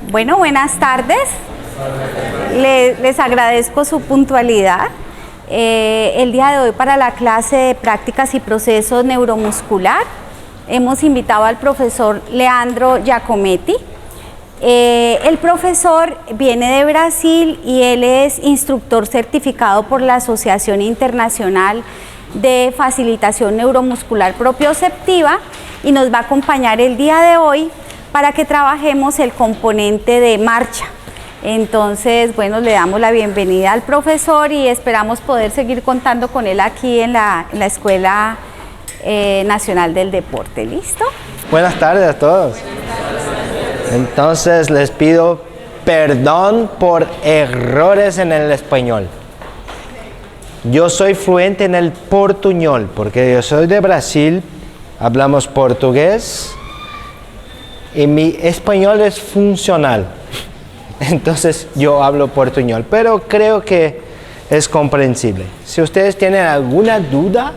Bueno, buenas tardes. Les agradezco su puntualidad. El día de hoy para la clase de prácticas y procesos neuromuscular hemos invitado al profesor Leandro Giacometti. El profesor viene de Brasil y él es instructor certificado por la Asociación Internacional de Facilitación Neuromuscular Propioceptiva y nos va a acompañar el día de hoy para que trabajemos el componente de marcha. Entonces, bueno, le damos la bienvenida al profesor y esperamos poder seguir contando con él aquí en la Escuela Nacional del Deporte. ¿Listo? Buenas tardes a todos. Entonces les pido perdón por errores en el español. Yo soy fluente en el portuñol porque yo soy de Brasil, hablamos portugués y mi español es funcional. Entonces yo hablo portuñol, pero creo que es comprensible. Si ustedes tienen alguna duda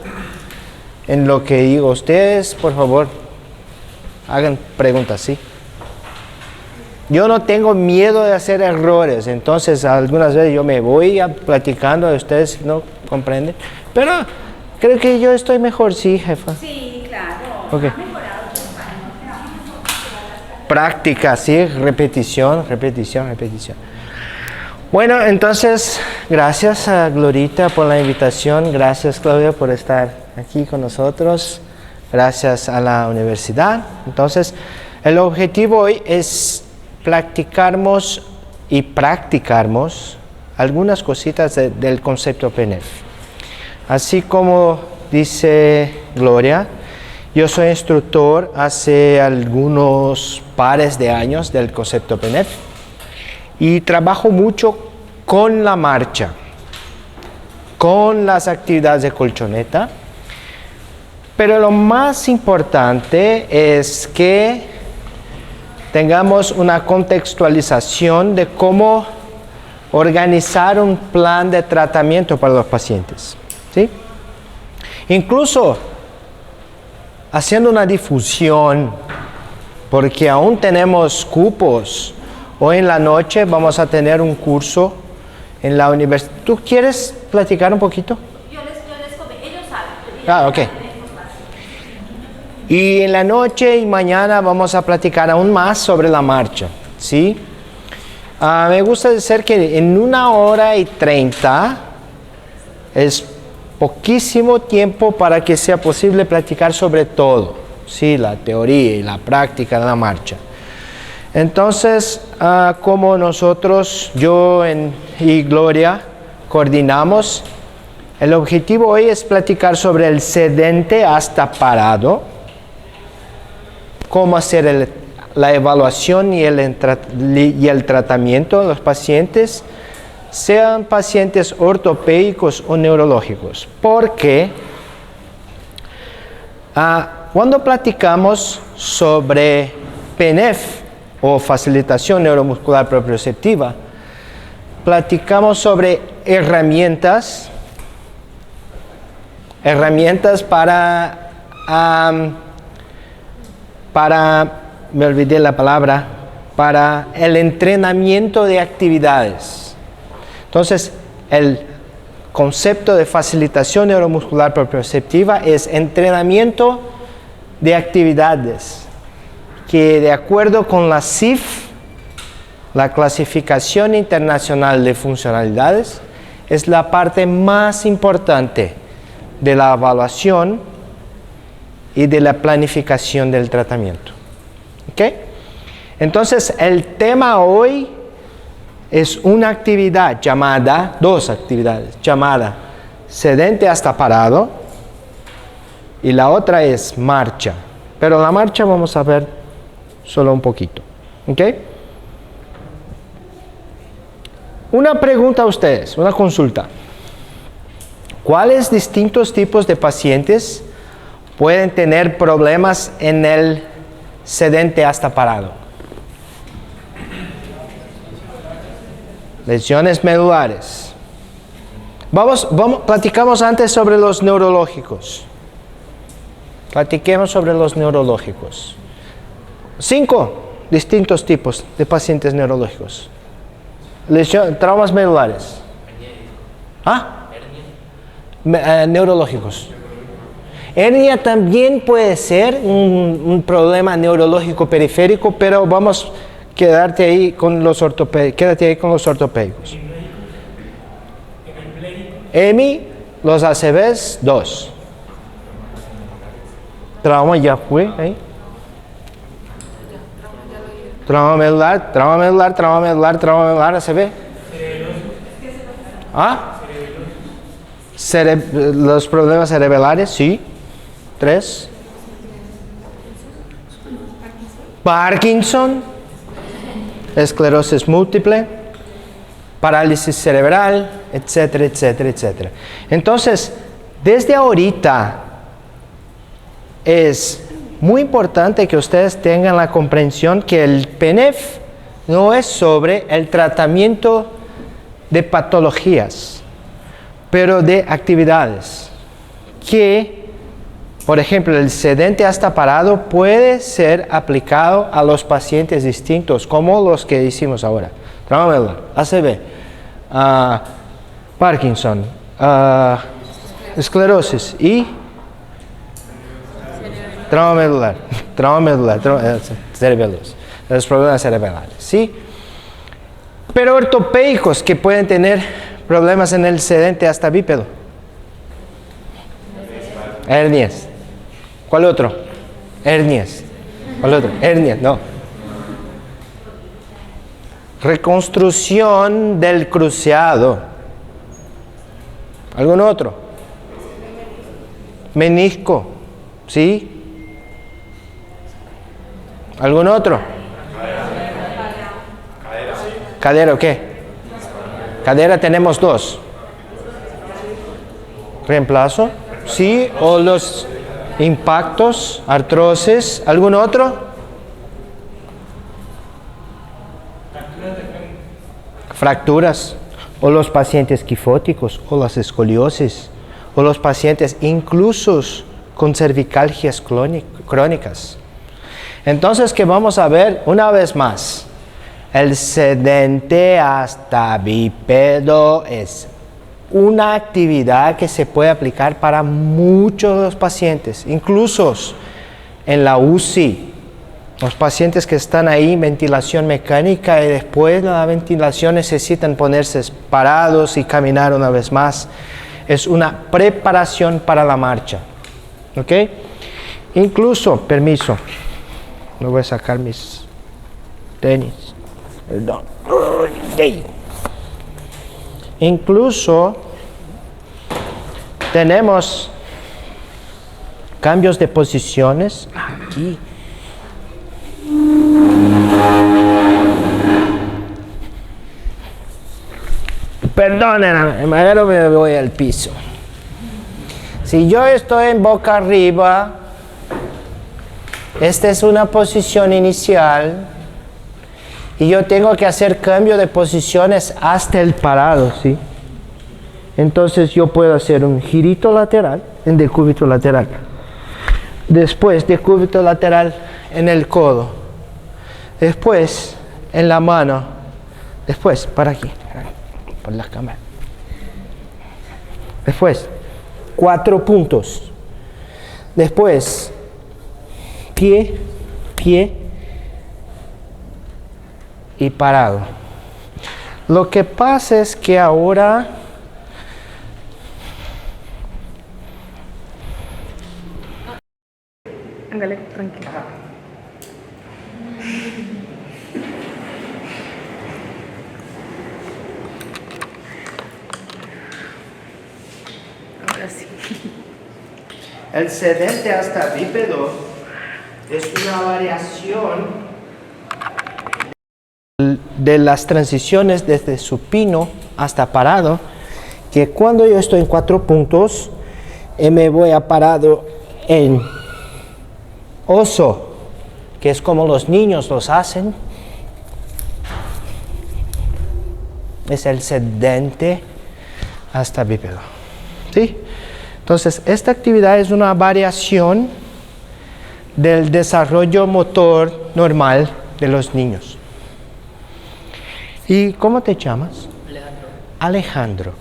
en lo que digo ustedes, por favor, hagan preguntas, ¿sí? Yo no tengo miedo de hacer errores, entonces algunas veces yo me voy platicando, ustedes no comprenden, pero creo que yo estoy mejor, ¿sí, jefa? Sí, claro. Okay. Práctica, sí, repetición. Bueno, entonces, gracias a Glorita por la invitación, gracias Claudia por estar aquí con nosotros, gracias a la universidad. Entonces, el objetivo hoy es practicarmos algunas cositas del concepto PNF. Así como dice Gloria, yo soy instructor hace algunos pares de años del concepto PNF y trabajo mucho con la marcha, con las actividades de colchoneta, pero lo más importante es que tengamos una contextualización de cómo organizar un plan de tratamiento para los pacientes, ¿sí? Incluso haciendo una difusión, porque aún tenemos cupos. Hoy en la noche vamos a tener un curso en la universidad. ¿Tú quieres platicar un poquito? Yo les comento, ellos saben. Ok. Y en la noche y mañana vamos a platicar aún más sobre la marcha, ¿sí? Me gusta decir que en 1h30 es poquísimo tiempo para que sea posible platicar sobre todo, ¿sí? La teoría y la práctica de la marcha. Entonces, como nosotros, yo y Gloria, coordinamos, el objetivo hoy es platicar sobre el sedente hasta parado, cómo hacer la evaluación y el tratamiento de los pacientes, sean pacientes ortopédicos o neurológicos. Porque cuando platicamos sobre PNF o facilitación neuromuscular propioceptiva, platicamos sobre herramientas me olvidé la palabra, para el entrenamiento de actividades. Entonces, el concepto de facilitación neuromuscular propioceptiva es entrenamiento de actividades que, de acuerdo con la CIF, la Clasificación Internacional de Funcionalidades, es la parte más importante de la evaluación y de la planificación del tratamiento. ¿Ok? Entonces, el tema hoy es una actividad llamada, dos actividades, llamada sedente hasta parado y la otra es marcha. Pero la marcha vamos a ver solo un poquito. ¿Ok? Una pregunta a ustedes, una consulta. ¿Cuáles distintos tipos de pacientes pueden tener problemas en el sedente hasta parado? Lesiones medulares. Platicamos antes sobre los neurológicos. Platiquemos sobre los neurológicos. 5. distintos tipos de pacientes neurológicos. Traumas medulares. ¿Ah? Neurológicos. Hernia también puede ser un problema neurológico periférico, pero vamos a quedarte ahí con los ortopédicos. EMI, los ACVs, 2. Trauma ya fue ahí. Trauma medular, ACV. ¿Ah? Los problemas cerebrales, sí. 3. Parkinson. Esclerosis múltiple. Parálisis cerebral, etcétera, etcétera, etcétera. Entonces, desde ahorita es muy importante que ustedes tengan la comprensión que el PENEF no es sobre el tratamiento de patologías, pero de actividades que, por ejemplo, el sedente hasta parado puede ser aplicado a los pacientes distintos, como los que hicimos ahora. Trauma medular, ACV, Parkinson, esclerosis y trauma medular, cerebelos, los problemas cerebrales, ¿sí? Pero ortopédicos que pueden tener problemas en el sedente hasta bípedo. Hernias. ¿Cuál otro? Hernias. ¿Cuál otro? Hernias, no. Reconstrucción del cruceado. ¿Algún otro? Menisco. ¿Sí? ¿Algún otro? ¿Cadera o qué? Cadera tenemos 2. Reemplazo. ¿Sí? O los impactos, artrosis. ¿Algún otro? Fracturas. O los pacientes quifóticos. O las escoliosis. O los pacientes incluso con cervicalgias crónicas. Entonces, ¿qué vamos a ver? Una vez más, el sedente hasta bípedo es una actividad que se puede aplicar para muchos de los pacientes, incluso en la UCI. Los pacientes que están ahí, ventilación mecánica, y después de la ventilación necesitan ponerse parados y caminar una vez más. Es una preparación para la marcha. ¿Ok? Incluso, permiso. No voy a sacar mis tenis. Perdón. Incluso tenemos cambios de posiciones aquí. Perdonen, primero me voy al piso. Si yo estoy en boca arriba, esta es una posición inicial y yo tengo que hacer cambio de posiciones hasta el parado, ¿sí? Entonces yo puedo hacer un girito lateral en decúbito lateral. Después decúbito lateral en el codo. Después en la mano. Después para aquí, por la cámara. Después 4 puntos. Después pie, pie y parado. Lo que pasa es que ahora ándale, tranquilo. Ahora sí. el sedente hasta bípedo es una variación de las transiciones desde supino hasta parado, que cuando yo estoy en 4 puntos, me voy a parado en oso, que es como los niños los hacen. Es el sedente hasta bípedo. ¿Sí? Entonces, esta actividad es una variación del desarrollo motor normal de los niños. ¿Y cómo te llamas? Alejandro. Alejandro.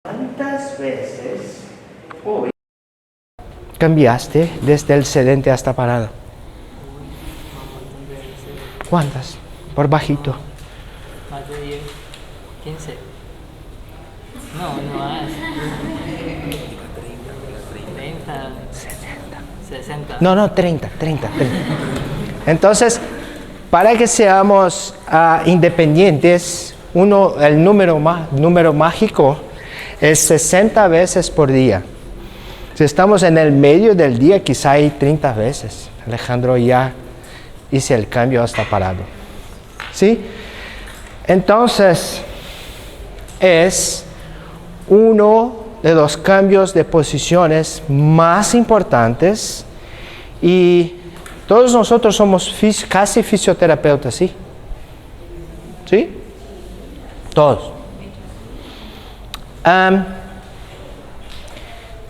¿Cuántas veces hoy cambiaste desde el sedente hasta parado? ¿Cuántas? Por bajito. Más de 10, 15. No más. 30, 60. No, 30. Entonces, para que seamos independientes, el número mágico es 60 veces por día. Si estamos en el medio del día, quizá hay 30 veces. Alejandro ya hice el cambio hasta parado. ¿Sí? Entonces, es uno de los cambios de posiciones más importantes y todos nosotros somos casi fisioterapeutas, ¿sí? ¿Sí? Todos.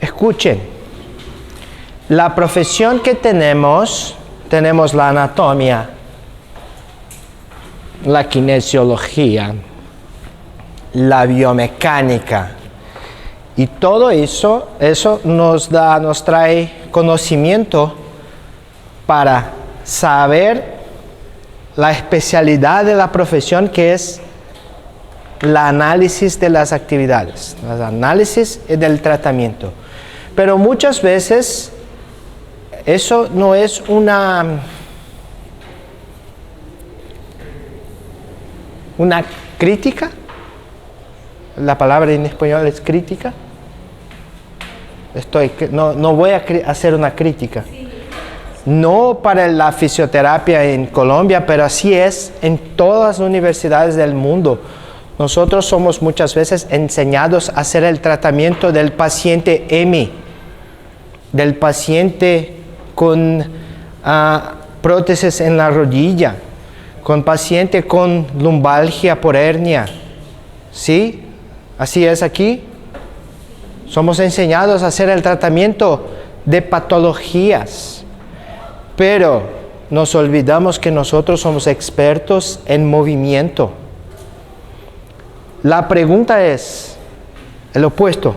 Escuchen, la profesión que tenemos la anatomía, la kinesiología, la biomecánica, y todo eso nos trae conocimiento para saber la especialidad de la profesión, que es el análisis de las actividades, el análisis del tratamiento. Pero muchas veces eso no es una crítica. La palabra en español es crítica. No voy a hacer una crítica. No para la fisioterapia en Colombia, pero así es en todas las universidades del mundo. Nosotros somos muchas veces enseñados a hacer el tratamiento del paciente EMI, del paciente con prótesis en la rodilla, con paciente con lumbalgia por hernia. ¿Sí? Así es aquí. Somos enseñados a hacer el tratamiento de patologías, pero nos olvidamos que nosotros somos expertos en movimiento. La pregunta es el opuesto.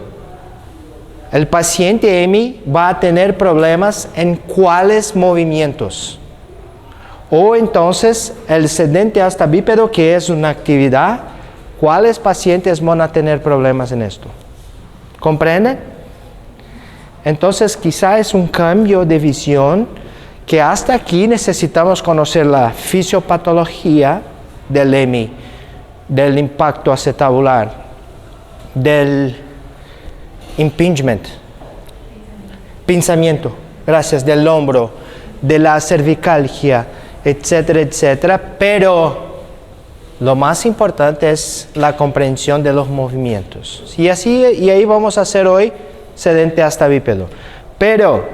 El paciente EMI va a tener problemas en cuáles movimientos. O entonces el sedente hasta bípedo, que es una actividad, ¿cuáles pacientes van a tener problemas en esto? ¿Comprenden? Entonces quizá es un cambio de visión que hasta aquí necesitamos conocer la fisiopatología del EMI, del impacto acetabular, del impingement, pinzamiento, gracias, del hombro, de la cervicalgia, etcétera, etcétera, pero lo más importante es la comprensión de los movimientos. Y ahí vamos a hacer hoy sedente hasta bípedo. Pero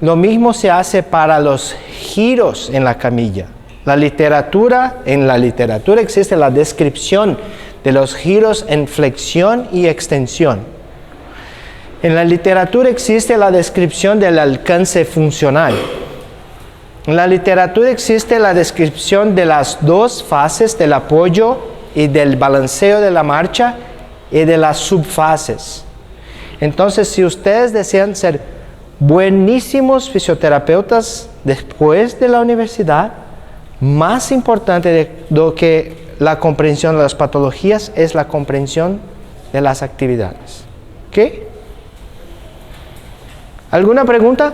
lo mismo se hace para los giros en la camilla. En la literatura existe la descripción de los giros en flexión y extensión. En la literatura existe la descripción del alcance funcional. En la literatura existe la descripción de las dos fases del apoyo y del balanceo de la marcha y de las subfases. Entonces, si ustedes desean ser buenísimos fisioterapeutas después de la universidad, más importante de lo que la comprensión de las patologías es la comprensión de las actividades. ¿Ok? ¿Alguna pregunta?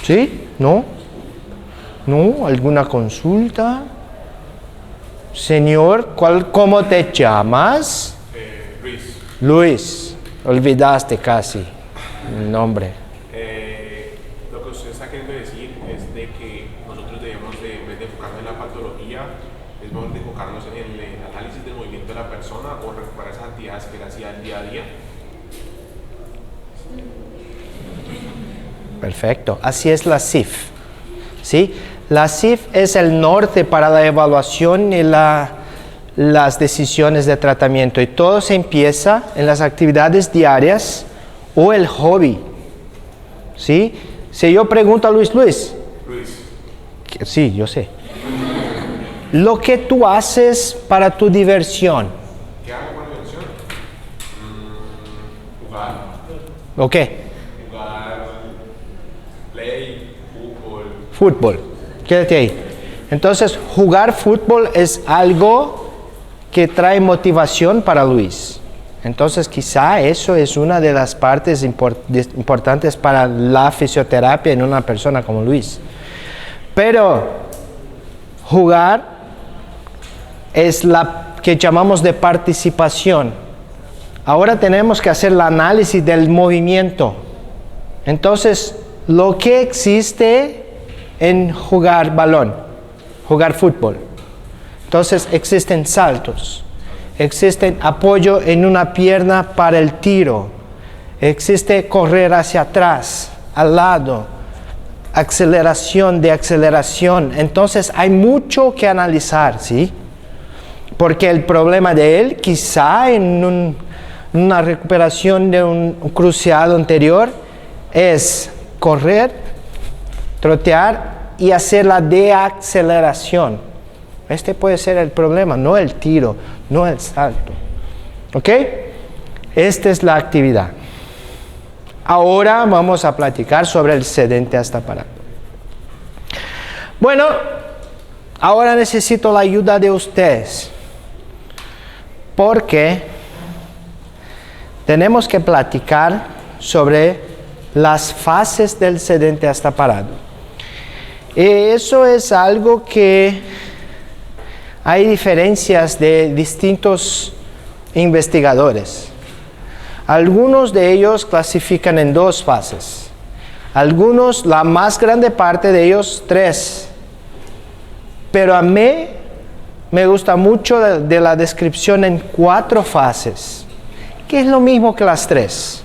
¿Sí? ¿No? ¿No? ¿Alguna consulta? Señor, ¿cómo te llamas? Luis. Luis. Olvidaste casi el nombre. Lo que usted está queriendo decir es de que nosotros debemos, en vez de enfocarnos en la patología, es mejor de enfocarnos en el análisis del movimiento de la persona o recuperar esas actividades que él hacía el día a día. Perfecto. Así es la CIF. ¿Sí? La CIF es el norte para la evaluación y las decisiones de tratamiento. Y todo se empieza en las actividades diarias o el hobby. ¿Sí? Si yo pregunto a Luis, Luis. Sí, yo sé. Lo que tú haces para tu diversión. ¿Qué hago para diversión? Jugar. ¿O qué? Jugar. Play. Fútbol. Fútbol. Quédate ahí. Entonces, jugar fútbol es algo que trae motivación para Luis. Entonces, quizá eso es una de las partes importantes para la fisioterapia en una persona como Luis. Pero jugar es la que llamamos de participación. Ahora tenemos que hacer el análisis del movimiento. Entonces, lo que existe en jugar balón, jugar fútbol. Entonces, existen saltos, existen apoyo en una pierna para el tiro, existe correr hacia atrás, al lado, aceleración de aceleración. Entonces, hay mucho que analizar, ¿sí? Porque el problema de él, quizá en una recuperación de un cruciado anterior, es correr, trotear y hacer la deaceleración. Este puede ser el problema, no el tiro, no el salto. ¿Ok? Esta es la actividad. Ahora vamos a platicar sobre el sedente hasta parar. Bueno, ahora necesito la ayuda de ustedes. Porque tenemos que platicar sobre las fases del sedente hasta parado. Eso es algo que hay diferencias de distintos investigadores. Algunos de ellos clasifican en 2 fases. Algunos, la más grande parte de ellos, 3. Pero a mí me gusta mucho de la descripción en 4 fases, que es lo mismo que las 3.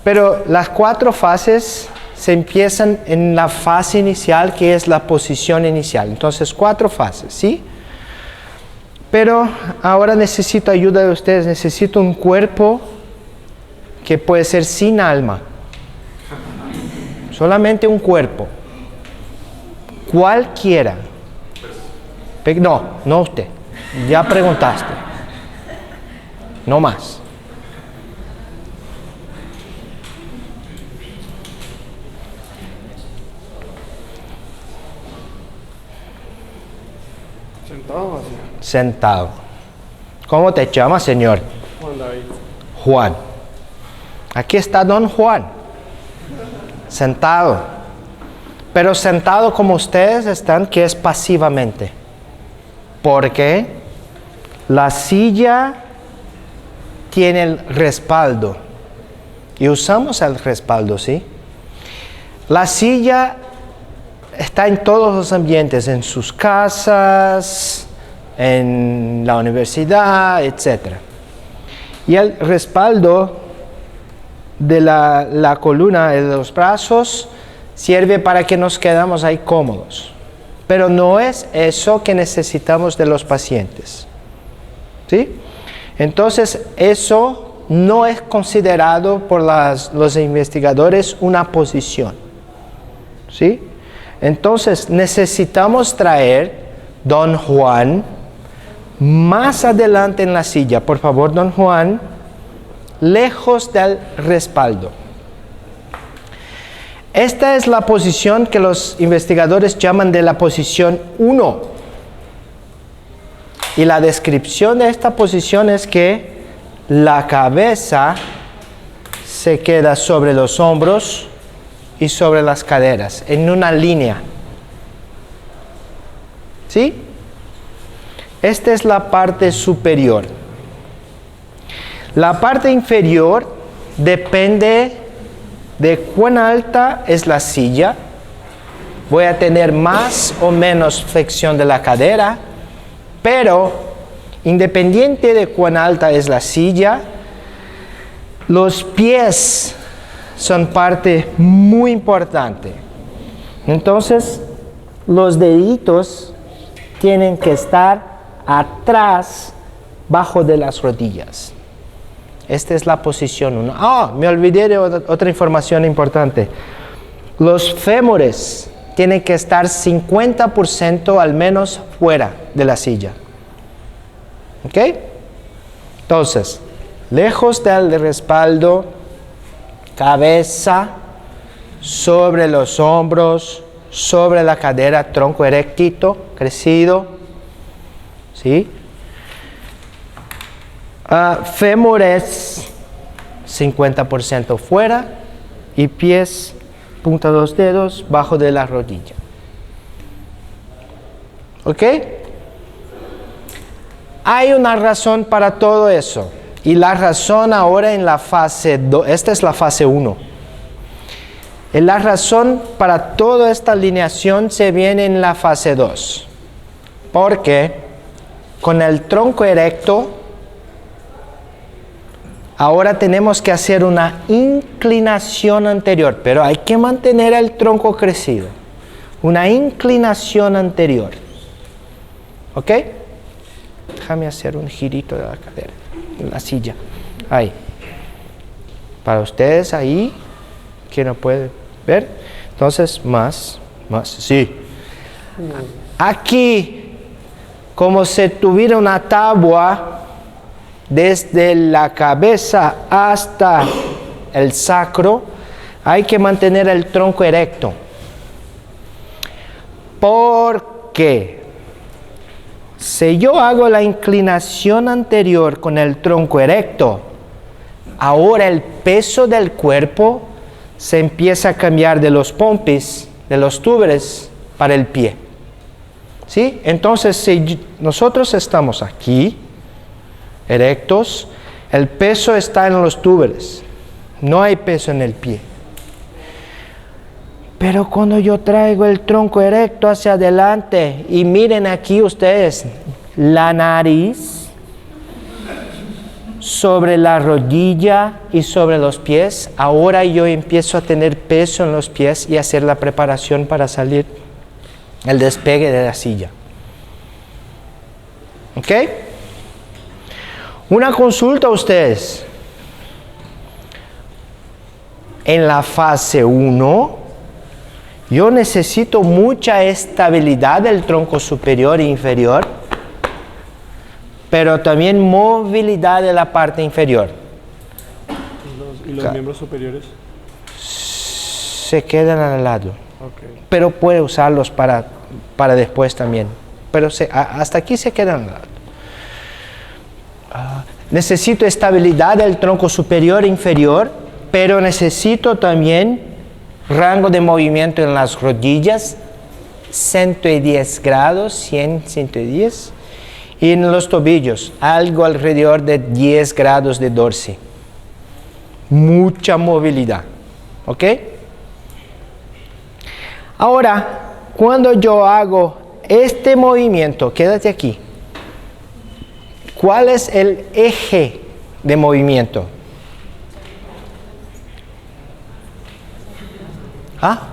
Pero las 4 fases se empiezan en la fase inicial, que es la posición inicial. Entonces, 4 fases, ¿sí? Pero ahora necesito ayuda de ustedes. Necesito un cuerpo que puede ser sin alma. Solamente un cuerpo. Cualquiera. No usted. Ya preguntaste. No más. Sentado. ¿Cómo te llamas, señor? Juan David. Juan. Aquí está don Juan. Sentado. Pero sentado como ustedes están, que es pasivamente. Porque la silla tiene el respaldo. Y usamos el respaldo, ¿sí? La silla está en todos los ambientes, en sus casas, en la universidad, etc. Y el respaldo de la columna de los brazos sirve para que nos quedamos ahí cómodos. Pero no es eso que necesitamos de los pacientes. ¿Sí? Entonces, eso no es considerado por los investigadores una posición. ¿Sí? Entonces, necesitamos traer don Juan más adelante en la silla. Por favor, don Juan, lejos del respaldo. Esta es la posición que los investigadores llaman de la posición 1. Y la descripción de esta posición es que la cabeza se queda sobre los hombros y sobre las caderas, en una línea. ¿Sí? Esta es la parte superior. La parte inferior depende de cuán alta es la silla. Voy a tener más o menos flexión de la cadera, pero independiente de cuán alta es la silla, los pies son parte muy importante. Entonces, los deditos tienen que estar atrás, bajo de las rodillas. Esta es la posición 1. Me olvidé de otra información importante. Los fémures tiene que estar 50% al menos fuera de la silla. ¿Ok? Entonces, lejos del respaldo, cabeza sobre los hombros, sobre la cadera, tronco erectito, crecido. ¿Sí? Fémures 50% fuera y pies, punta de los dedos, bajo de la rodilla. ¿Ok? Hay una razón para todo eso. Y la razón ahora en la fase 2, esta es la fase 1. Y la razón para toda esta alineación se viene en la fase 2. Porque con el tronco erecto, ahora tenemos que hacer una inclinación anterior, pero hay que mantener el tronco crecido. Una inclinación anterior. ¿Ok? Déjame hacer un girito de la cadera, en la silla. Ahí. Para ustedes ahí, que no puede ver. Entonces, más, sí. Aquí, como si tuviera una tabla, desde la cabeza hasta el sacro, hay que mantener el tronco erecto. Porque si yo hago la inclinación anterior con el tronco erecto, ahora el peso del cuerpo se empieza a cambiar de los pompis, de los túberes, para el pie. ¿Sí? Entonces, si nosotros estamos aquí, erectos, el peso está en los túberes, no hay peso en el pie. Pero cuando yo traigo el tronco erecto hacia adelante, y miren aquí ustedes, la nariz sobre la rodilla y sobre los pies, ahora yo empiezo a tener peso en los pies y hacer la preparación para salir el despegue de la silla. ¿Ok? Una consulta a ustedes. En la fase 1, yo necesito mucha estabilidad del tronco superior e inferior, pero también movilidad de la parte inferior. ¿Y los miembros superiores? Se quedan al lado. Okay. Pero puede usarlos para después también. Pero hasta aquí se quedan al lado. Necesito estabilidad del tronco superior e inferior, pero necesito también rango de movimiento en las rodillas, 110 grados, 100, 110, y en los tobillos, algo alrededor de 10 grados de dorsi. Mucha movilidad, ¿ok? Ahora, cuando yo hago este movimiento, quédate aquí. ¿Cuál es el eje de movimiento? ¿Ah?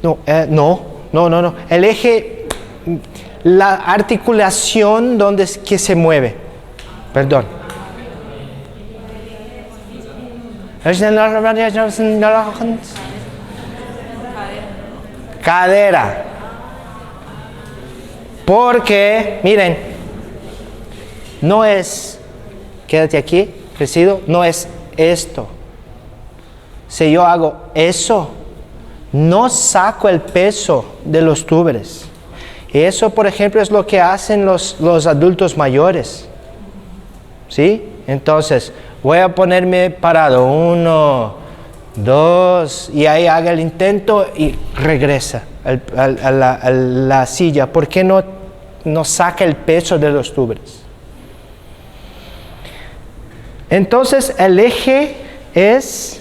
No. El eje, la articulación donde es que se mueve. Perdón. Cadera. Porque, miren, no es, quédate aquí, crecido, no es esto. Si yo hago eso, no saco el peso de los túberes. Y eso, por ejemplo, es lo que hacen los adultos mayores. ¿Sí? Entonces, voy a ponerme parado. 1, 2, y ahí haga el intento y regresa a la silla. ¿Por qué no saca el peso de los túberes? Entonces, el eje es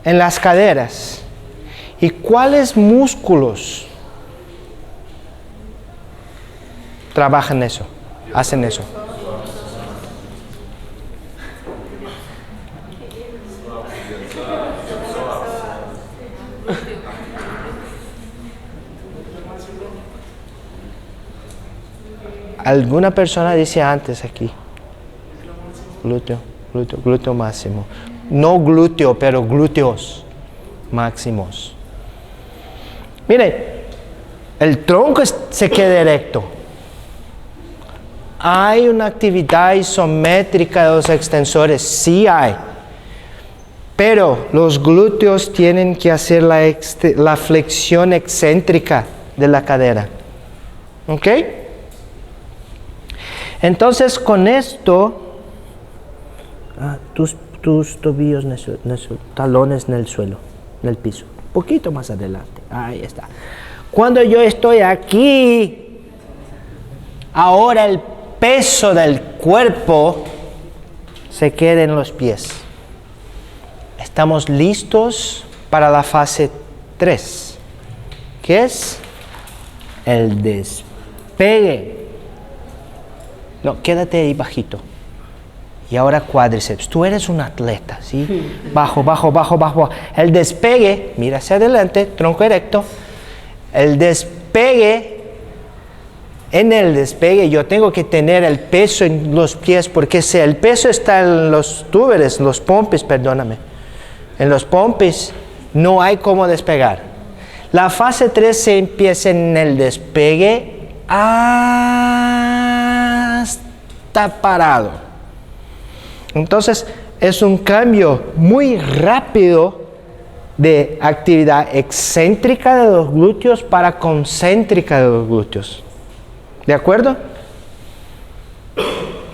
en las caderas. ¿Y cuáles músculos trabajan eso? Hacen eso. Alguna persona dice antes aquí. Glúteo máximo. No glúteo, pero glúteos máximos. Miren, el tronco se queda erecto. ¿Hay una actividad isométrica de los extensores? Sí hay. Pero los glúteos tienen que hacer la flexión excéntrica de la cadera. ¿Ok? Entonces con esto, tus tobillos, talones en el suelo, en el piso. Un poquito más adelante. Ahí está. Cuando yo estoy aquí, ahora el peso del cuerpo se queda en los pies. Estamos listos para la fase 3, que es el despegue. No, quédate ahí bajito. Y ahora cuádriceps. Tú eres un atleta, ¿sí? Bajo, bajo, bajo, bajo. El despegue, mira hacia adelante, tronco erecto. El despegue, en el despegue yo tengo que tener el peso en los pies, porque si el peso está en los túberes, los pompis, perdóname. En los pompis no hay cómo despegar. La fase 3 se empieza en el despegue hasta parado. Entonces es un cambio muy rápido de actividad excéntrica de los glúteos para concéntrica de los glúteos. ¿De acuerdo?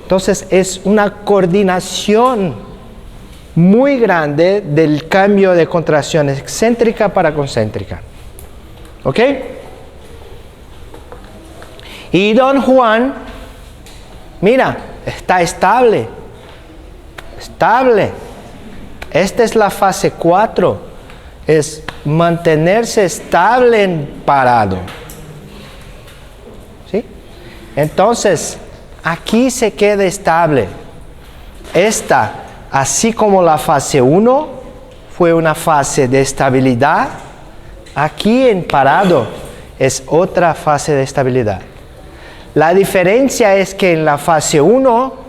Entonces es una coordinación muy grande del cambio de contracción excéntrica para concéntrica. ¿Ok? Y don Juan, mira, está estable. Estable. Esta es la fase 4. Es mantenerse estable en parado. ¿Sí? Entonces, aquí se queda estable. Esta, así como la fase 1 fue una fase de estabilidad, aquí en parado es otra fase de estabilidad. La diferencia es que en la fase 1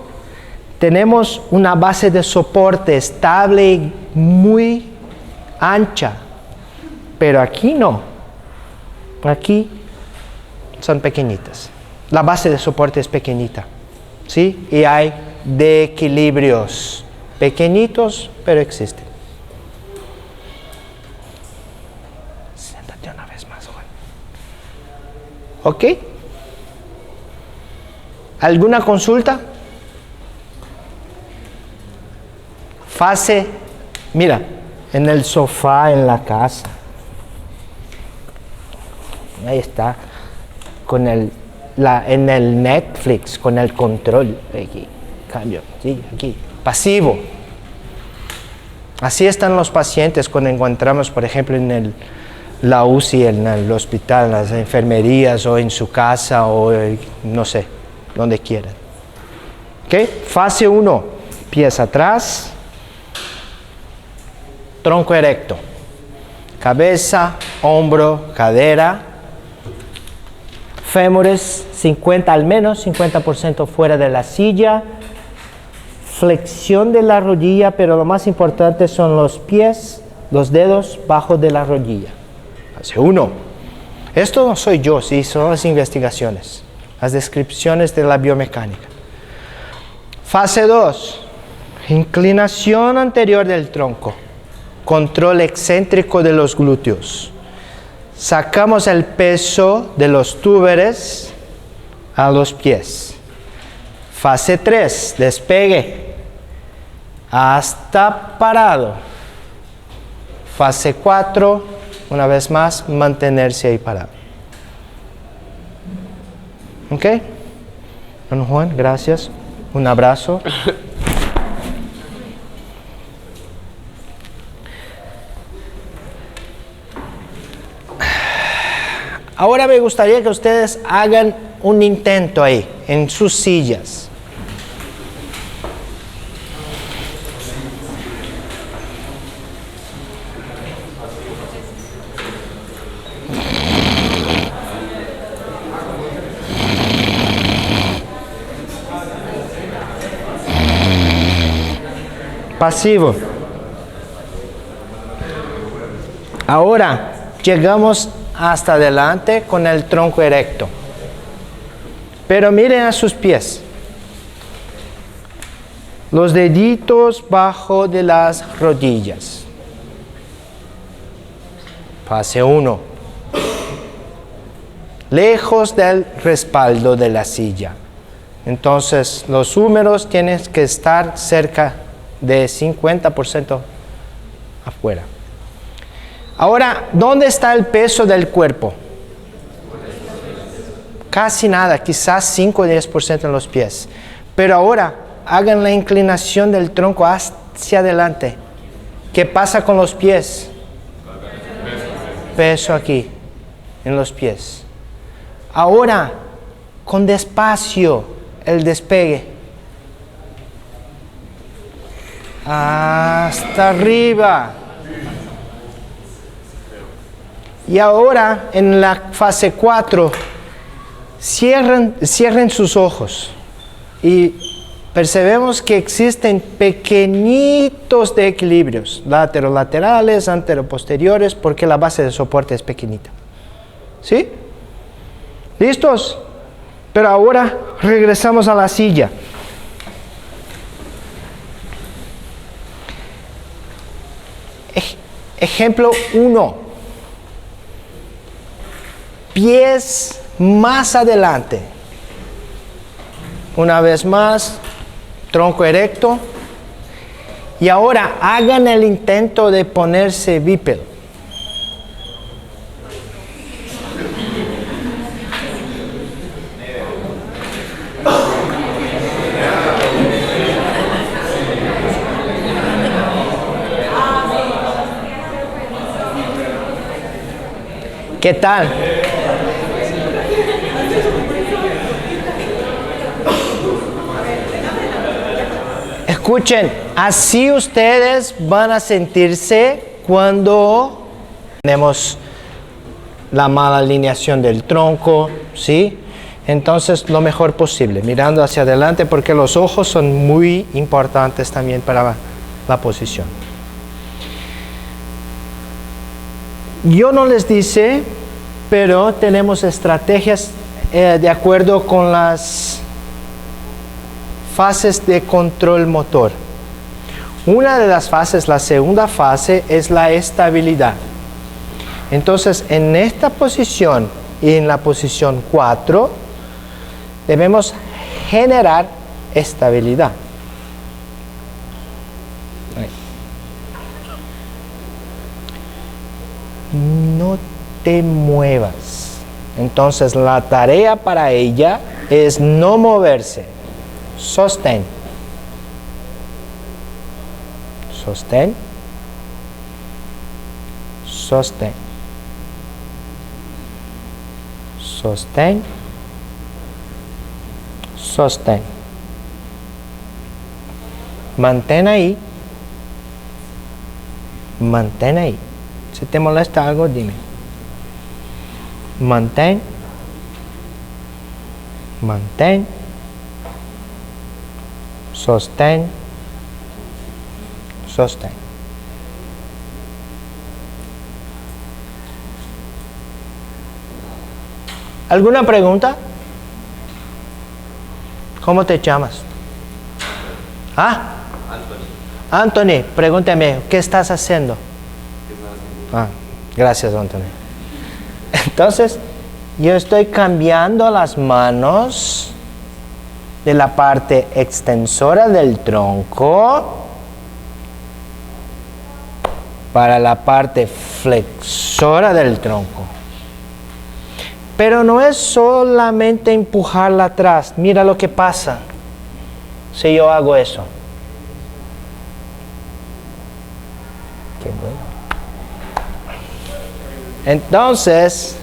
tenemos una base de soporte estable y muy ancha, pero aquí no. Aquí son pequeñitas. La base de soporte es pequeñita, ¿sí? Y hay desequilibrios pequeñitos, pero existen. Siéntate una vez más, Juan. ¿Ok? ¿Alguna consulta? Fase, mira, en el sofá, en la casa. Ahí está, con en el Netflix, con el control. Aquí, cambio, sí, aquí, pasivo. Así están los pacientes cuando encontramos, por ejemplo, en la UCI, en el hospital, en las enfermerías, o en su casa, o no sé, donde quieran. ¿Ok? Fase 1, pies atrás, tronco erecto, cabeza, hombro, cadera, fémures 50, al menos 50% fuera de la silla, flexión de la rodilla, pero lo más importante son los pies, los dedos bajo de la rodilla. Fase 1. Esto no soy yo, sí, son las investigaciones, las descripciones de la biomecánica. Fase 2. Inclinación anterior del tronco. Control excéntrico de los glúteos. Sacamos el peso de los túberes a los pies. Fase 3, despegue hasta parado. Fase 4, una vez más, mantenerse ahí parado. ¿Ok? Don Juan, gracias. Un abrazo. Ahora me gustaría que ustedes hagan un intento ahí, en sus sillas. Pasivo. Ahora llegamos hasta adelante con el tronco erecto. Pero miren a sus pies. Los deditos bajo de las rodillas. Fase 1. Lejos del respaldo de la silla. Entonces, los húmeros tienen que estar cerca de 50% afuera. Ahora, ¿dónde está el peso del cuerpo? Casi nada, quizás 5 o 10% en los pies. Pero ahora, hagan la inclinación del tronco hacia adelante. ¿Qué pasa con los pies? Peso aquí, en los pies. Ahora, con despacio, el despegue. Hasta arriba. Y ahora, en la fase 4, cierren sus ojos. Y percebemos que existen pequeñitos de equilibrios, laterolaterales, anteroposteriores, porque la base de soporte es pequeñita. ¿Sí? ¿Listos? Pero ahora regresamos a la silla. Ejemplo 1. Pies más adelante. Una vez más, tronco erecto. Y ahora hagan el intento de ponerse bípedo. ¿Qué tal? Escuchen, así ustedes van a sentirse cuando tenemos la mala alineación del tronco, ¿sí? Entonces, lo mejor posible, mirando hacia adelante, porque los ojos son muy importantes también para la posición. Yo no les dice, pero tenemos estrategias de acuerdo con las fases de control motor. Una de las fases, la segunda fase, es la estabilidad. Entonces, en esta posición y en la posición 4, debemos generar estabilidad. No te muevas. Entonces, la tarea para ella es no moverse. Sostén. Sostén. Sostén. Sostén. Sostén. Mantén ahí. Mantén ahí. Si te molesta algo, dime. Mantén. Mantén. Sostén. Sostén. ¿Alguna pregunta? ¿Cómo te llamas? ¿Ah? Anthony, pregúntame, ¿qué estás haciendo? Ah, gracias, Anthony. Entonces, yo estoy cambiando las manos de la parte extensora del tronco para la parte flexora del tronco. Pero no es solamente empujarla atrás. Mira lo que pasa si yo hago eso. Qué bueno. Entonces,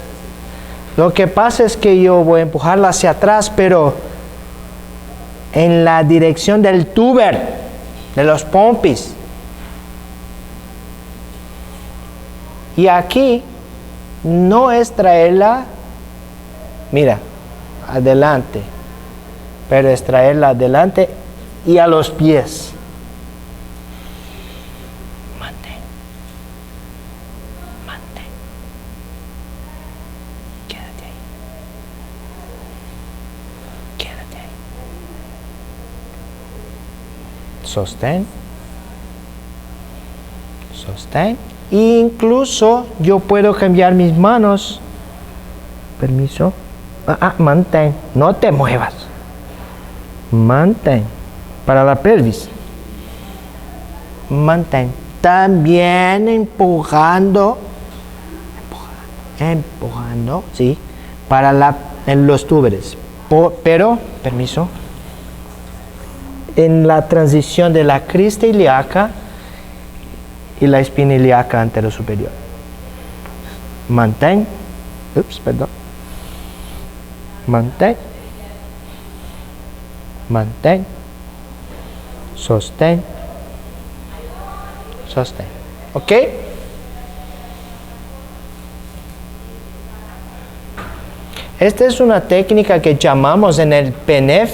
lo que pasa es que yo voy a empujarla hacia atrás, pero en la dirección del tuber, de los pompis. Y aquí no es traerla, mira, adelante, pero es traerla adelante y a los pies. Mantén. Mantén. sostén, sostén. Incluso yo puedo cambiar mis manos. Permiso. Mantén, no te muevas. Mantén. Para la pelvis. Mantén. También empujando. Empujando, sí. Para en los túberes. Pero, permiso. En la transición de la crista ilíaca y la espina ilíaca anterosuperior. Mantén. Perdón. Mantén. Mantén. Sostén. Sostén. ¿Ok? Esta es una técnica que llamamos en el PENEF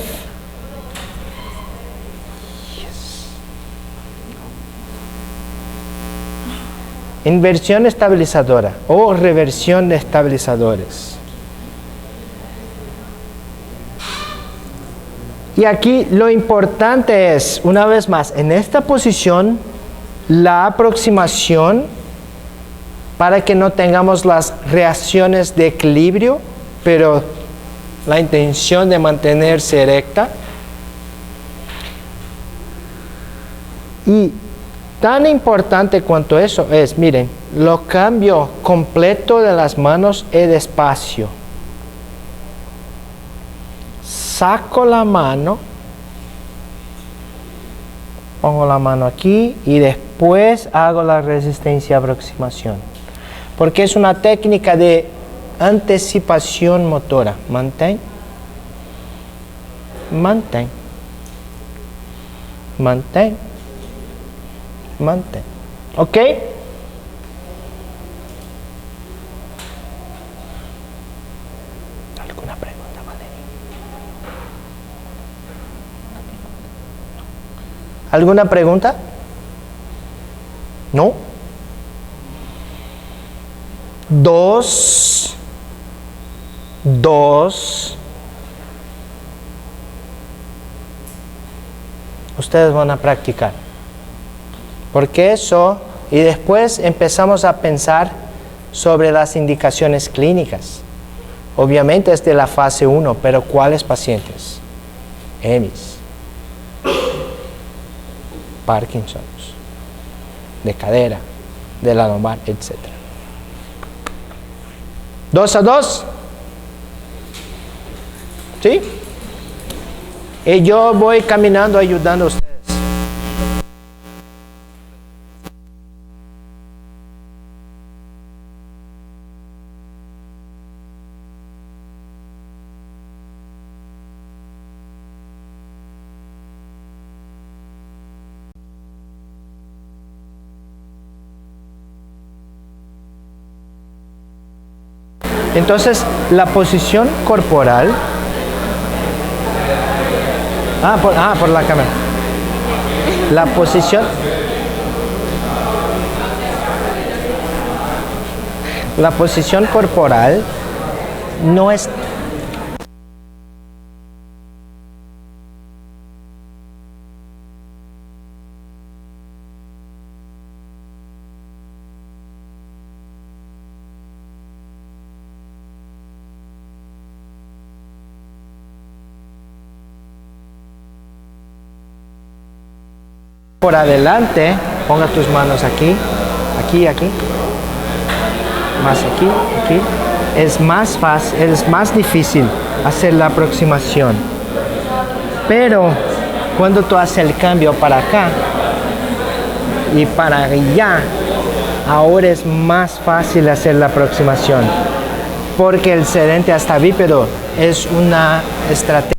inversión estabilizadora o reversión de estabilizadores. Y aquí lo importante es, una vez más, en esta posición, la aproximación para que no tengamos las reacciones de equilibrio, pero la intención de mantenerse erecta. Y tan importante cuanto eso es, miren, lo cambio completo de las manos es despacio. Saco la mano, pongo la mano aquí y después hago la resistencia aproximación. Porque es una técnica de anticipación motora. Mantén. Mantén. Mantén. Mantén. ¿Ok? ¿Alguna pregunta, Valeria? ¿Alguna pregunta? ¿No? 2. Ustedes van a practicar. Porque eso, y después empezamos a pensar sobre las indicaciones clínicas. Obviamente es de la fase 1, pero ¿cuáles pacientes? EMIs, Parkinson, de cadera, de la lumbar, etc. 2 a 2. ¿Sí? Y yo voy caminando ayudando a ustedes. Entonces, la posición corporal. Por la cámara. La posición. La posición corporal no es. Por adelante, ponga tus manos aquí, aquí, más aquí. Es más fácil, es más difícil hacer la aproximación. Pero cuando tú haces el cambio para acá y para allá, ahora es más fácil hacer la aproximación. Porque el sedente hasta bípedo es una estrategia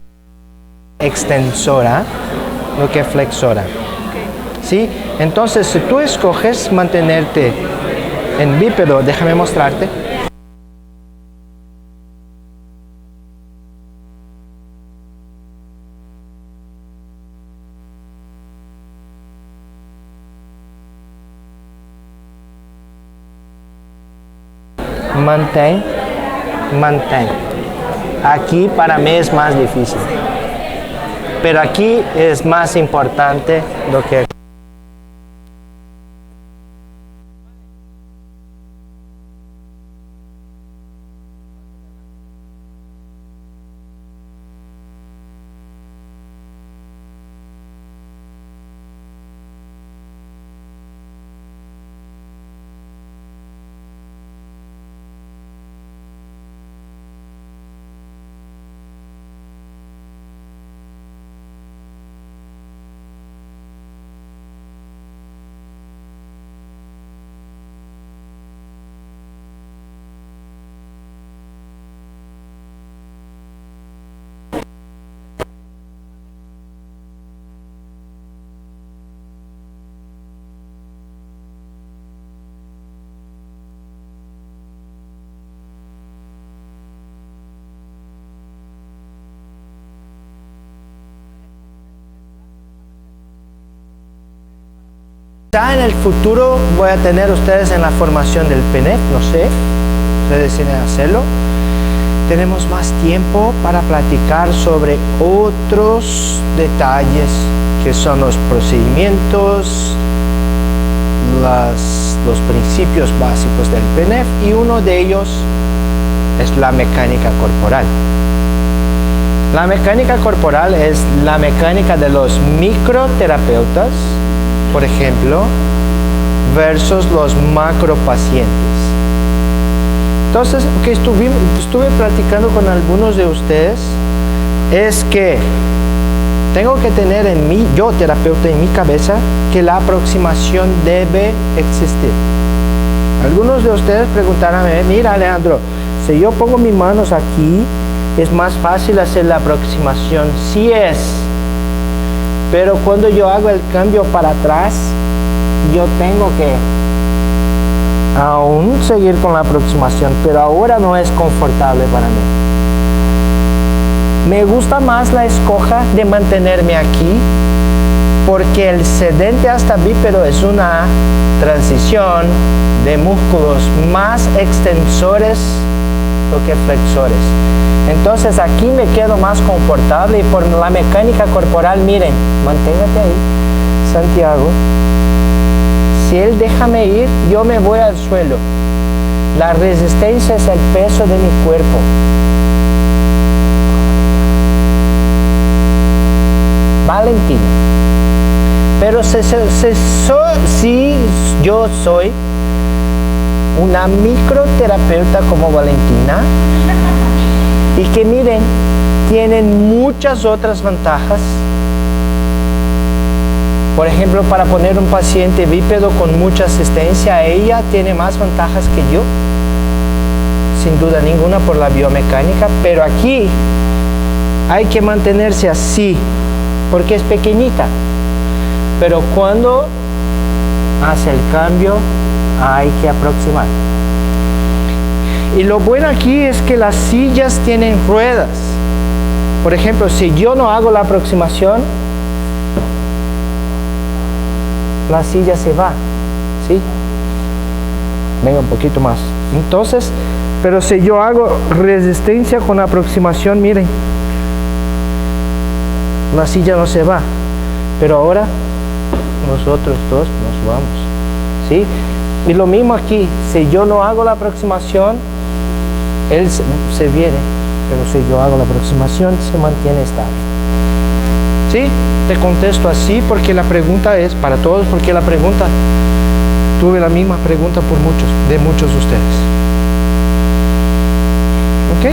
extensora, lo que flexora. ¿Sí? Entonces, si tú escoges mantenerte en bípedo, déjame mostrarte. Mantén, mantén. Aquí para mí es más difícil. pero aquí es más importante lo que... Ya en el futuro voy a tener ustedes en la formación del PNEF, no sé, ustedes deciden hacerlo. Tenemos más tiempo para platicar sobre otros detalles que son los procedimientos, los principios básicos del PNEF, y uno de ellos es la mecánica corporal. La mecánica corporal es la mecánica de los microterapeutas, por ejemplo, versus los macropacientes. Entonces, lo que estuve platicando con algunos de ustedes es que tengo que tener en mí, yo terapeuta, en mi cabeza, que la aproximación debe existir. Algunos de ustedes preguntaron, mira Alejandro, si yo pongo mis manos aquí, es más fácil hacer la aproximación. Sí es. Pero cuando yo hago el cambio para atrás, yo tengo que aún seguir con la aproximación, pero ahora no es confortable para mí. Me gusta más la escoja de mantenerme aquí, porque el sedente hasta bípedo es una transición de músculos más extensores que flexores. Entonces aquí me quedo más confortable, y por la mecánica corporal, miren, manténgate ahí, Santiago. Si él déjame ir, yo me voy al suelo. La resistencia es el peso de mi cuerpo. Valentina. Pero si yo soy una microterapeuta como Valentina, y que miren, tienen muchas otras ventajas. Por ejemplo, para poner un paciente bípedo con mucha asistencia, ella tiene más ventajas que yo, sin duda ninguna, por la biomecánica, pero aquí hay que mantenerse así, porque es pequeñita. Pero cuando hace el cambio, hay que aproximar. Y lo bueno aquí es que las sillas tienen ruedas. Por ejemplo, si yo no hago la aproximación, la silla se va, ¿sí? Venga un poquito más. Entonces, pero si yo hago resistencia con aproximación, miren, la silla no se va. Pero ahora, nosotros dos nos vamos, ¿sí? Y lo mismo aquí, si yo no hago la aproximación, él se viene, pero si yo hago la aproximación, se mantiene estable. ¿Sí? Te contesto así porque la pregunta es para todos, porque la pregunta, tuve la misma pregunta de muchos de ustedes. ¿Ok?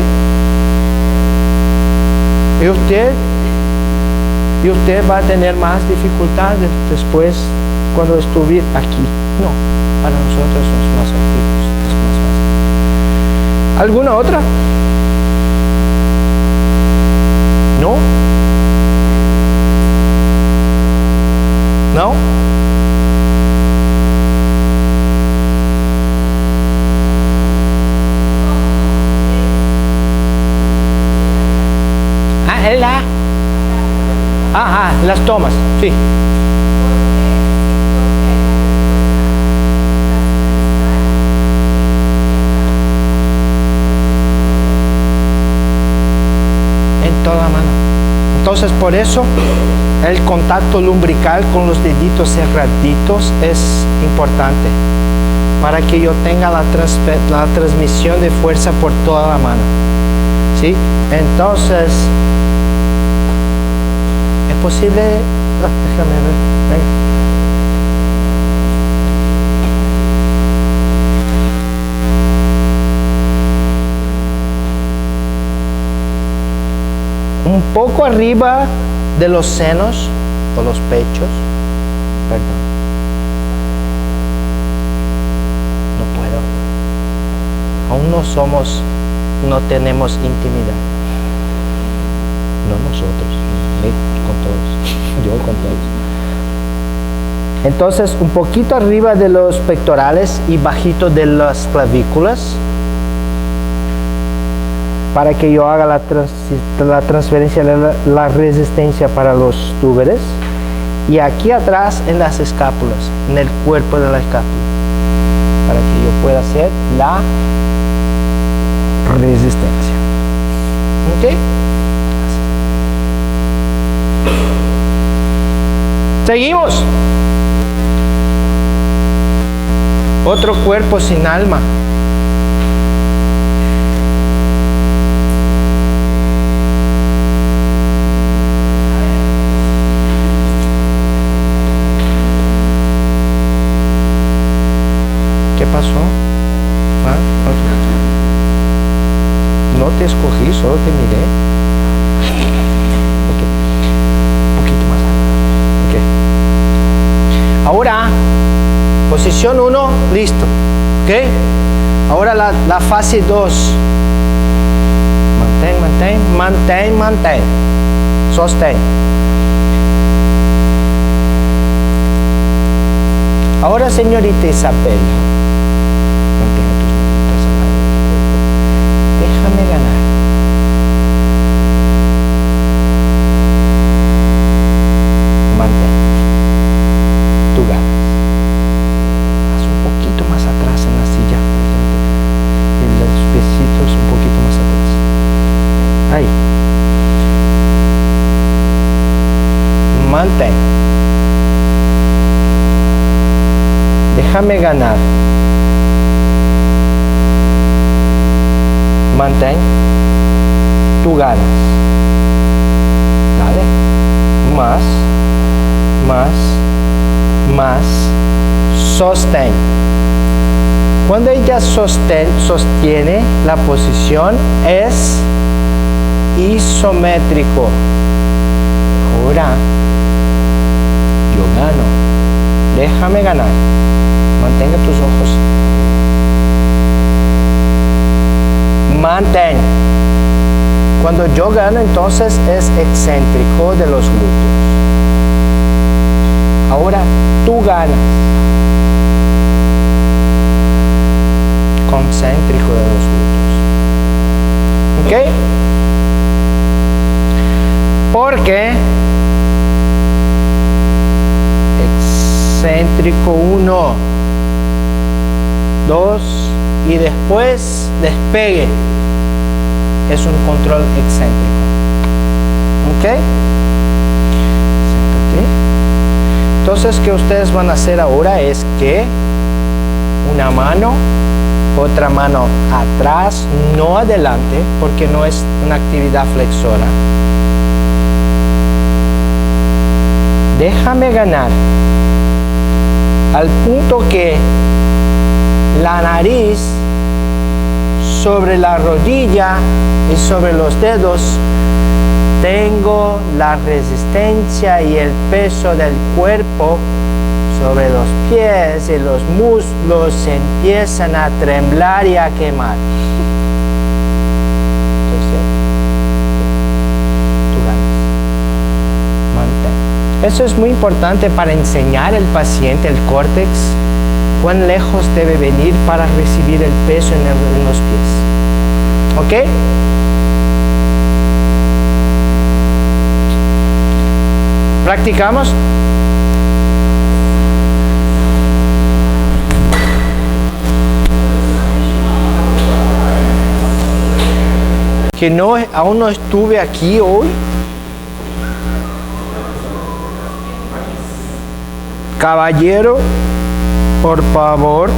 Y usted va a tener más dificultades después cuando estuve aquí. No, para nosotros somos más activos, es más fácil. ¿Alguna otra? ¿No? ¿No? Las tomas, sí. En toda la mano. Entonces, por eso, el contacto lumbrical con los deditos cerraditos es importante para que yo tenga la transmisión de fuerza por toda la mano. ¿Sí? Entonces, ¿es posible? Déjame ver. Venga. Un poco arriba de los senos o los pechos. Perdón. No puedo. Aún no tenemos intimidad. No nosotros, con todos. Yo con todos. Entonces, un poquito arriba de los pectorales y bajito de las clavículas, para que yo haga la transferencia de la resistencia para los túberes, y aquí atrás en las escápulas, en el cuerpo de la escápula, para que yo pueda hacer la resistencia. ¿Ok? Seguimos. Otro cuerpo sin alma. ¿Qué pasó? ¿Ah? No te escogí, solo te miré. Ok. Un poquito más. Ok. Ahora, posición 1, listo. Ok. Ahora la fase 2. Mantén. Sostén. Ahora, señorita Isabel. Déjame ganar. Mantén. Tú ganas. Haz un poquito más atrás en la silla. Y los piecitos un poquito más atrás. Ahí. Mantén. Déjame ganar. Mantén. Tú ganas. Dale. Más. Sostén. Cuando ella sostiene la posición, es isométrico. Ahora, yo gano. Déjame ganar. Mantenga tus ojos. Mantén. Cuando yo gano, entonces es excéntrico de los glúteos. Ahora tú ganas. Concéntrico de los glúteos. ¿Ok? Porque excéntrico 1, 2 y después despegue. Es un control excéntrico. ¿Ok? Siéntate. Entonces, ¿qué ustedes van a hacer ahora? Es que una mano, otra mano atrás, no adelante, porque no es una actividad flexora. Déjame ganar. Al punto que la nariz sobre la rodilla y sobre los dedos, tengo la resistencia y el peso del cuerpo sobre los pies, y los muslos empiezan a temblar y a quemar. Tú ganas. Mantén. Eso es muy importante para enseñar al paciente el córtex cuán lejos debe venir para recibir el peso en los pies. ¿Ok? ¿Practicamos? Que aún no estuve aquí hoy, Caballero, por favor,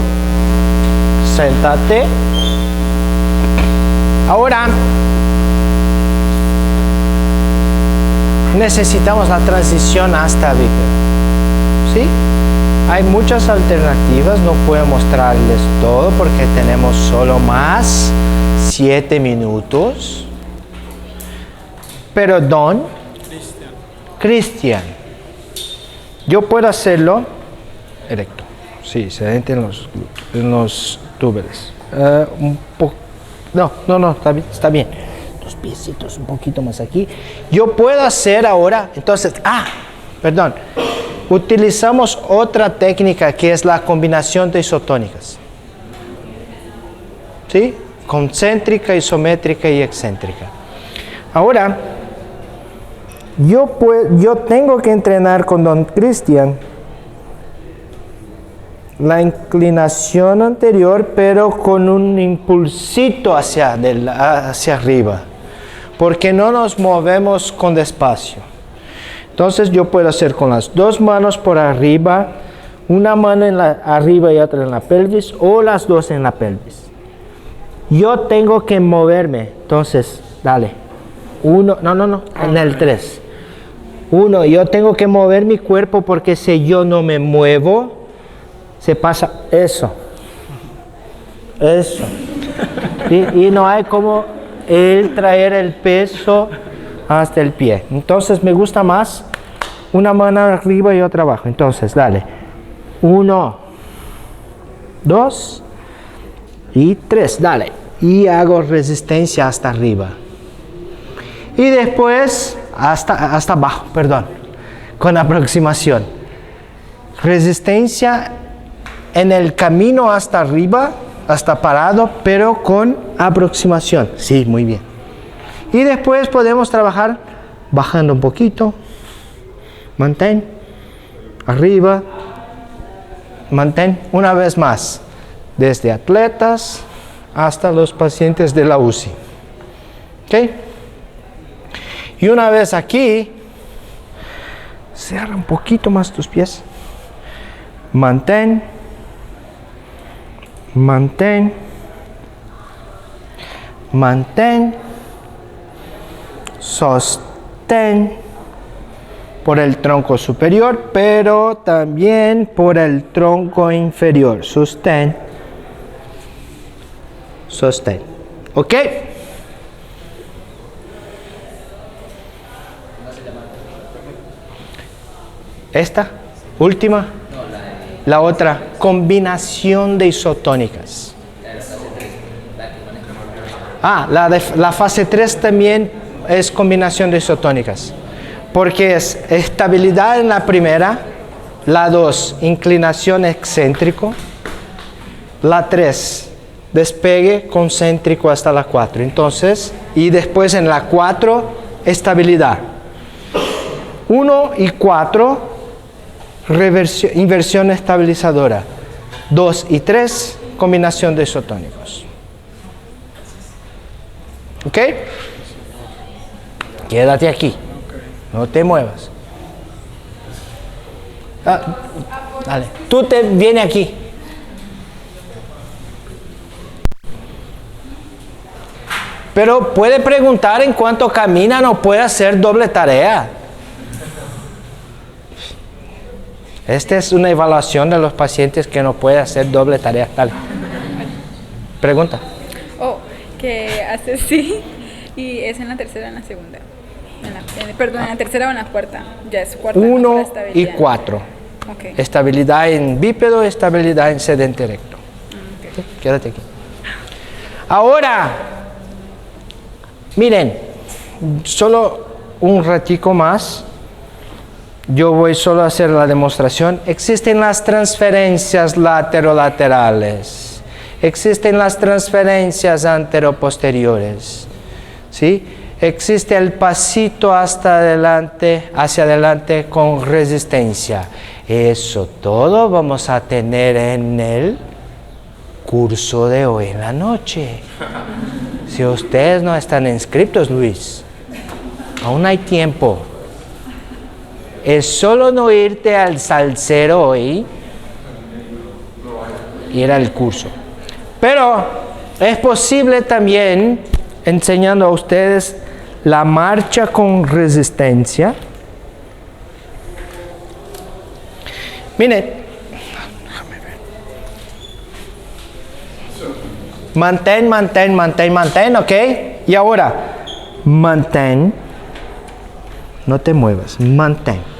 siéntate. Ahora necesitamos la transición hasta bípedo. ¿Sí? Hay muchas alternativas, no puedo mostrarles todo porque tenemos solo más 7 minutos. Pero Don, Cristian, yo puedo hacerlo erecto. Sí, sedente en los túberes. Un poco. No, está bien. Los piecitos un poquito más aquí. Yo puedo hacer ahora, entonces, perdón. Utilizamos otra técnica que es la combinación de isotónicas. ¿Sí? Concéntrica, isométrica y excéntrica. Ahora, yo tengo que entrenar con Don Cristian la inclinación anterior, pero con un impulsito hacia arriba, porque no nos movemos con despacio. Entonces yo puedo hacer con las dos manos por arriba, una mano arriba y otra en la pelvis, o las dos en la pelvis. Yo tengo que moverme, entonces, dale. En el 3. 1, yo tengo que mover mi cuerpo porque si yo no me muevo, se pasa eso. Y no hay como traer el peso hasta el pie. Entonces me gusta más una mano arriba y otra abajo. Entonces, dale. 1, 2 y 3. Dale. Y hago resistencia hasta arriba. Y después hasta abajo, con aproximación. Resistencia en el camino hasta arriba, hasta parado, pero con aproximación. Sí, muy bien. Y después podemos trabajar bajando un poquito. Mantén. Arriba. Mantén. Una vez más. Desde atletas hasta los pacientes de la UCI. ¿Ok? Y una vez aquí, cierra un poquito más tus pies. Mantén. Mantén. Mantén. Sostén por el tronco superior, pero también por el tronco inferior. Sostén. Sostén. ¿Ok? Esta, última, la otra, combinación de isotónicas. La fase 3 también es combinación de isotónicas, porque es estabilidad en la primera, la 2, inclinación excéntrico, la 3, despegue concéntrico hasta la 4. Entonces, y después en la 4, estabilidad. 1 y 4, inversión estabilizadora. 2 y 3, combinación de isotónicos. ¿Ok? Quédate aquí. No te muevas. Dale. Tú te vienes aquí. Pero puede preguntar en cuanto camina, no puede hacer doble tarea. Esta es una evaluación de los pacientes que no pueden hacer doble tarea. Dale. Pregunta. Que hace así y es en la tercera o en la segunda. En la tercera o en la cuarta. Ya es cuarta. 1 y 4. Okay. Estabilidad en bípedo, estabilidad en sedente erecto. Okay. Quédate aquí. Ahora, miren, solo un ratico más. Yo voy solo a hacer la demostración. Existen las transferencias laterolaterales. Existen las transferencias anteroposteriores. ¿Sí? Existe el pasito hacia adelante con resistencia. Eso todo vamos a tener en el curso de hoy en la noche. Si ustedes no están inscritos, Luis, aún hay tiempo. es solo no irte al salsero hoy, ir al curso. Pero es posible también, enseñando a ustedes la marcha con resistencia. Miren, mantén, mantén, mantén, mantén, ¿ok? Y ahora, mantén, no te muevas, mantén.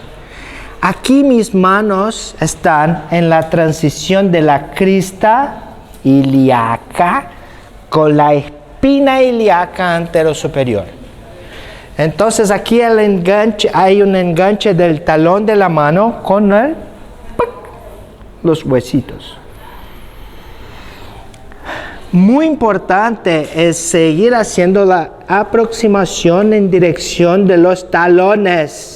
Aquí mis manos están en la transición de la crista ilíaca con la espina ilíaca anterosuperior. Entonces aquí el enganche, hay un enganche del talón de la mano con los huesitos. Muy importante es seguir haciendo la aproximación en dirección de los talones.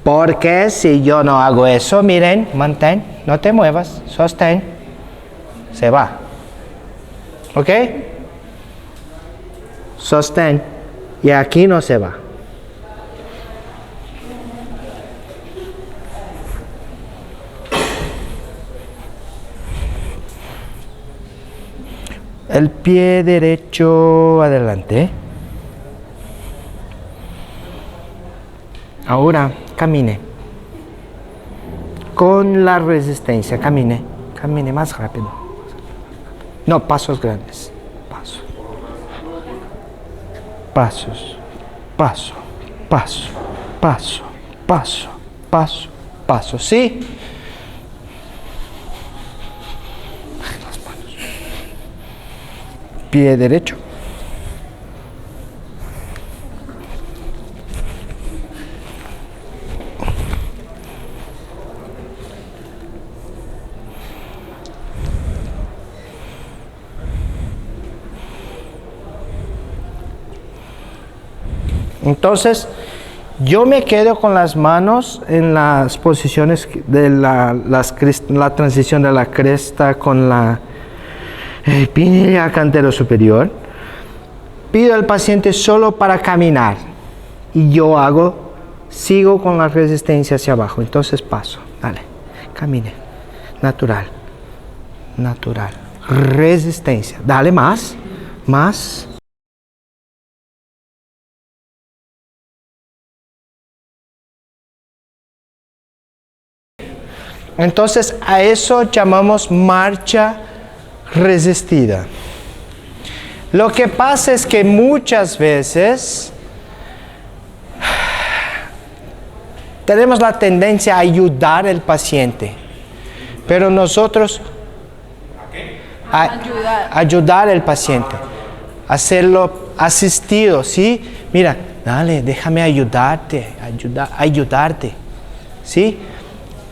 Porque si yo no hago eso, miren, mantén, no te muevas, sostén, se va. ¿Ok? Sostén, y aquí no se va. El pie derecho adelante. Ahora camine. Con la resistencia, camine. Camine más rápido. No, pasos grandes. Paso. Pasos. Paso. Paso. Paso. Paso. Paso. Paso. ¿Sí? Pie derecho. Entonces, yo me quedo con las manos en las posiciones de la transición de la cresta con la espina ilíaca anterosuperior. Pido al paciente solo para caminar y yo sigo con la resistencia hacia abajo. Entonces paso, dale, camine, natural, natural, resistencia, dale más, más. Entonces a eso llamamos marcha resistida. Lo que pasa es que muchas veces tenemos la tendencia a ayudar al paciente, pero nosotros ayudar al paciente, hacerlo asistido, ¿sí? Mira, dale, déjame ayudarte, ¿sí?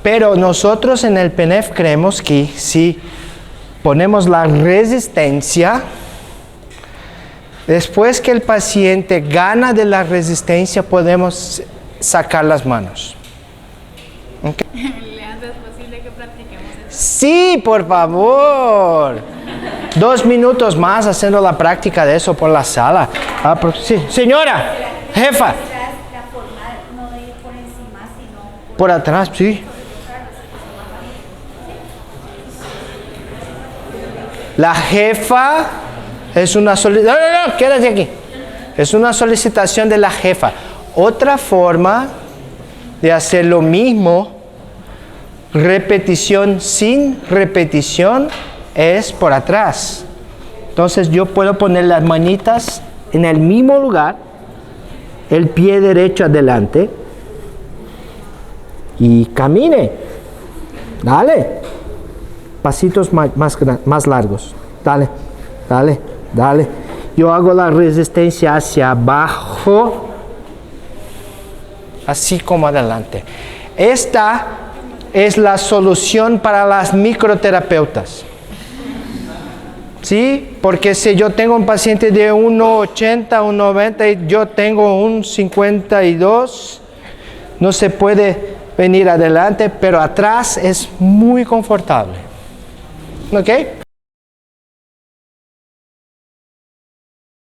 Pero nosotros en el PNF creemos que si ponemos la resistencia, después que el paciente gana de la resistencia, podemos sacar las manos. ¿Okay? Leandro, ¿es posible que practiquemos eso? Sí, por favor. 2 minutos más haciendo la práctica de eso por la sala. Sí. Señora, jefa. La forma no de ir por encima, sino Por atrás, sí. La jefa es una solicitación. No, quédate aquí. Es una solicitación de la jefa. Otra forma de hacer lo mismo, repetición sin repetición, es por atrás. Entonces yo puedo poner las manitas en el mismo lugar, el pie derecho adelante y camine. Dale. Pasitos más largos. Dale, dale, dale. Yo hago la resistencia hacia abajo, así como adelante. Esta es la solución para las microterapeutas. ¿Sí? Porque si yo tengo un paciente de 1,80, 1,90 y yo tengo un 52, no se puede venir adelante, pero atrás es muy confortable. ¿Ok?